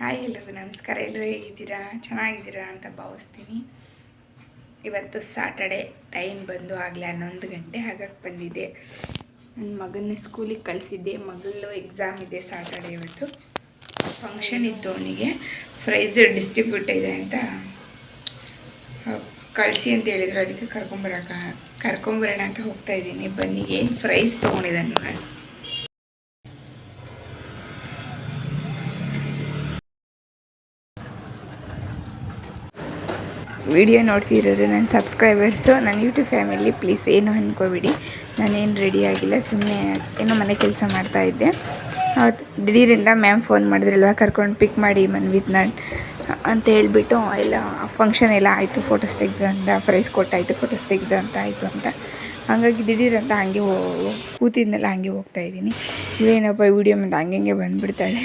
Hi ಎಲ್ಲರಿಗೂ ನಮಸ್ಕಾರ. ಎಲ್ಲರೂ ಹೇಗಿದ್ದೀರಾ? ಚೆನ್ನಾಗಿದ್ದೀರಾ ಅಂತ ಭಾವಿಸ್ತೀನಿ. ಇವತ್ತು ಸಾಟರ್ಡೆ, ಟೈಮ್ ಬಂದು ಆಗಲೇ 11 ಗಂಟೆ ಹಾಗಾಗಿ ಬಂದಿದ್ದೆ. ನನ್ನ ಮಗನ ಸ್ಕೂಲಿಗೆ ಕಳಿಸಿದ್ದೆ. ಮಗಳು ಎಕ್ಸಾಮ್ ಇದೆ ಸಾಟರ್ಡೆ. ಇವತ್ತು ಫಂಕ್ಷನ್ ಇತ್ತು, ಅವನಿಗೆ ಪ್ರೈಸ್ ಡಿಸ್ಟ್ರಿಬ್ಯೂಟ್ ಇದೆ ಅಂತ ಕಳಿಸಿ ಅಂತ ಹೇಳಿದ್ರು. ಅದಕ್ಕೆ ಕರ್ಕೊಂಬರೋಣ ಅಂತ ಹೋಗ್ತಾ ಇದ್ದೀನಿ. ಬನ್ನಿ, ಏನು ಪ್ರೈಸ್ ತೊಗೊಂಡಿದ್ದಾನೆ ನೋಡಿ. ವಿಡಿಯೋ ನೋಡ್ತಿರೋರು ನನ್ನ ಸಬ್ಸ್ಕ್ರೈಬರ್ಸು, ನನ್ನ ಯೂಟ್ಯೂಬ್ ಫ್ಯಾಮಿಲಿ, ಪ್ಲೀಸ್ ಏನು ಅಂದ್ಕೋಬಿಡಿ. ನಾನೇನು ರೆಡಿ ಆಗಿಲ್ಲ, ಸುಮ್ಮನೆ ಏನೋ ಮನೆ ಕೆಲಸ ಮಾಡ್ತಾಯಿದ್ದೆ. ಅವತ್ತು ದಿಢೀರಿಂದ ಮ್ಯಾಮ್ ಫೋನ್ ಮಾಡಿದ್ರಲ್ವ, ಕರ್ಕೊಂಡು ಪಿಕ್ ಮಾಡಿ ಮನ್ವಿತ್ ನಾನು ಅಂತ ಹೇಳಿಬಿಟ್ಟು ಎಲ್ಲ ಫಂಕ್ಷನ್ ಎಲ್ಲ ಆಯಿತು, ಫೋಟೋಸ್ ತೆಗೆದು ಅಂತ, ಪ್ರೈಸ್ ಕೊಟ್ಟಾಯಿತು, ಫೋಟೋಸ್ ತೆಗೆದು ಅಂತ ಆಯಿತು ಅಂತ. ಹಾಗಾಗಿ ದಿಢೀರಂತ ಹಾಗೆ ಕೂತಿದ್ನೆಲ್ಲ ಹಾಗೆ ಹೋಗ್ತಾಯಿದ್ದೀನಿ. ಇವೇನಪ್ಪ ವೀಡಿಯೋ ಮುಂದೆ ಹಂಗೆ ಬಂದುಬಿಡ್ತಾಳೆ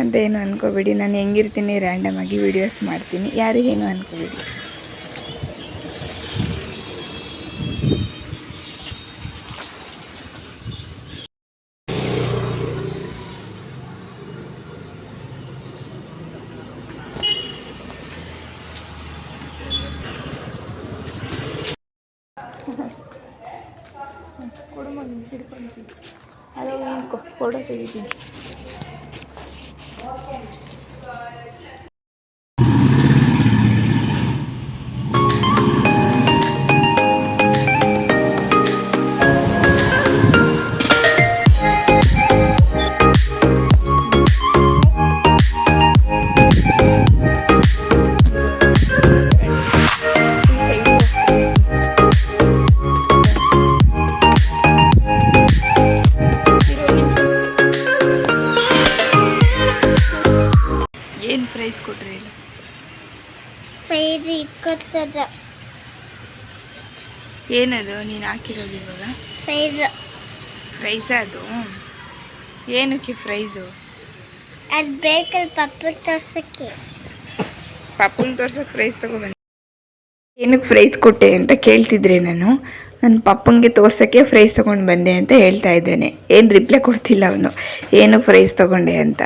ಅಂತ ಏನು ಅಂದ್ಕೋಬೇಡಿ. ನಾನು ಹೆಂಗಿರ್ತೀನಿ ರ್ಯಾಂಡಮಾಗಿ ವೀಡಿಯೋಸ್ ಮಾಡ್ತೀನಿ, ಯಾರಿಗೇನು ಅಂದ್ಕೋಬೇಡಿ. ಕೊಡು ಹಿಡ್ಕೊಳ್ತೀನಿ, ಅದು ಫೋಟೋ ತೆಗಿತೀನಿ. ಏನು ಪ್ರೈಸ್ ಕೊಟ್ರಿ ಹೇಳು? ಪ್ರೈಸ್ ಕೊಡ್ತದ. ಏನದು ನೀನು ಹಾಕಿರೋದು ಇವಾಗ? ಪ್ರೈಸ್ ಅದು ಏನಕ್ಕೆ ಪ್ರೈಸು? ಅದು ಬೇಕಲ್ಲ ಪಪ್ಪನ ತೋರ್ಸೋಕ್ಕೆ. ಪಪ್ಪನ ತೋರ್ಸೋಕೆ ಪ್ರೈಸ್ ತೊಗೊಬಂದು ಏನಕ್ಕೆ ಪ್ರೈಸ್ ಕೊಟ್ಟೆ ಅಂತ ಕೇಳ್ತಿದ್ರೆ, ನನ್ನ ಪಪ್ಪನಿಗೆ ತೋರ್ಸೋಕ್ಕೆ ಪ್ರೈಸ್ ತೊಗೊಂಡು ಬಂದೆ ಅಂತ ಹೇಳ್ತಾ ಇದ್ದೇನೆ. ಏನು ರಿಪ್ಲೈ ಕೊಡ್ತಿಲ್ಲ ಅವನು, ಏನಕ್ಕೆ ಪ್ರೈಸ್ ತೊಗೊಂಡೆ ಅಂತ.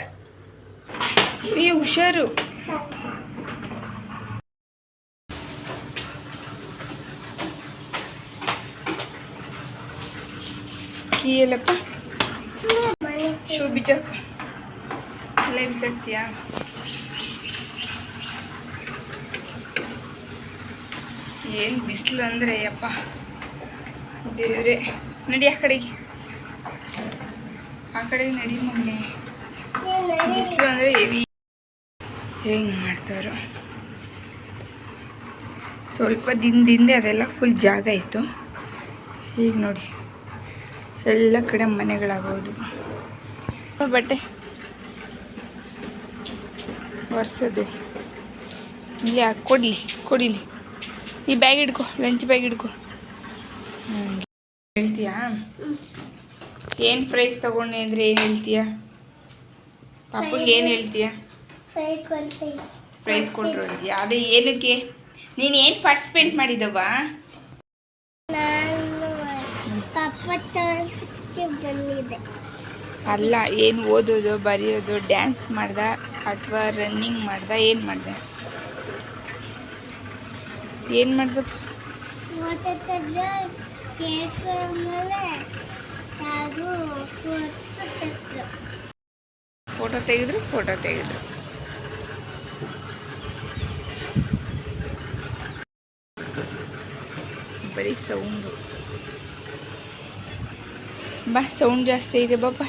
ಹುಷಾರು. ಕೀ ಎಲ್ಲಪ್ಪ? ಶೂ ಬಿಚ್ಚಾಕು. ಅಲ್ಲೇ ಬಿಚ್ಚಾಕ್ತೀಯಾ? ಏನು ಬಿಸಿಲು ಅಂದರೆ ಅಪ್ಪ ದೇವ್ರೆ. ನಡಿ ಆ ಕಡೆಗೆ ನಡಿ ಮಗನೆ. ಬಿಸಿಲು ಅಂದರೆ ಹೆವಿ. ಹೆಂಗೆ ಮಾಡ್ತಾರೋ. ಸ್ವಲ್ಪ ದಿನದಿಂದ ಅದೆಲ್ಲ ಫುಲ್ ಜಾಗ ಇತ್ತು. ಈಗ ನೋಡಿ ಎಲ್ಲ ಕಡೆ ಮನೆಗಳಾಗೋದು. ಬಟ್ಟೆ ಒರೆಸೋದು ಇಲ್ಲಿ ಕೊಡಿಲಿ. ಈ ಬ್ಯಾಗ್ ಹಿಡ್ಕೊ, ಲಂಚ್ ಬ್ಯಾಗ್ ಹಿಡ್ಕೊ. ಹೇಳ್ತೀಯಾ ಏನು ಪ್ರೈಸ್ ತೊಗೊಂಡೆ ಅಂದರೆ ಏನು ಹೇಳ್ತೀಯಾ? ಪಾಪಂಗೆ ಏನು ಹೇಳ್ತೀಯಾ? ಪ್ರೈಸ್ ಕೊಟ್ಟರು ಅಂತೀಯ. ಅದೇ ಏನಕ್ಕೆ? ನೀನು ಏನು ಪಾರ್ಟಿಸಿಪೇಟ್ ಮಾಡಿದವ? ಅಲ್ಲ, ಏನು ಓದೋದು, ಬರೆಯೋದು, ಡ್ಯಾನ್ಸ್ ಮಾಡ್ದ ಅಥವಾ ರನ್ನಿಂಗ್ ಮಾಡ್ದ? ಏನು ಮಾಡ್ದೆ? ಫೋಟೋ ತೆಗೆದ್ರು. ಬರೀ ಸೌಂಡು. ಬಾ, ಸೌಂಡ್ ಜಾಸ್ತಿ ಇದೆ ಬಾಪ.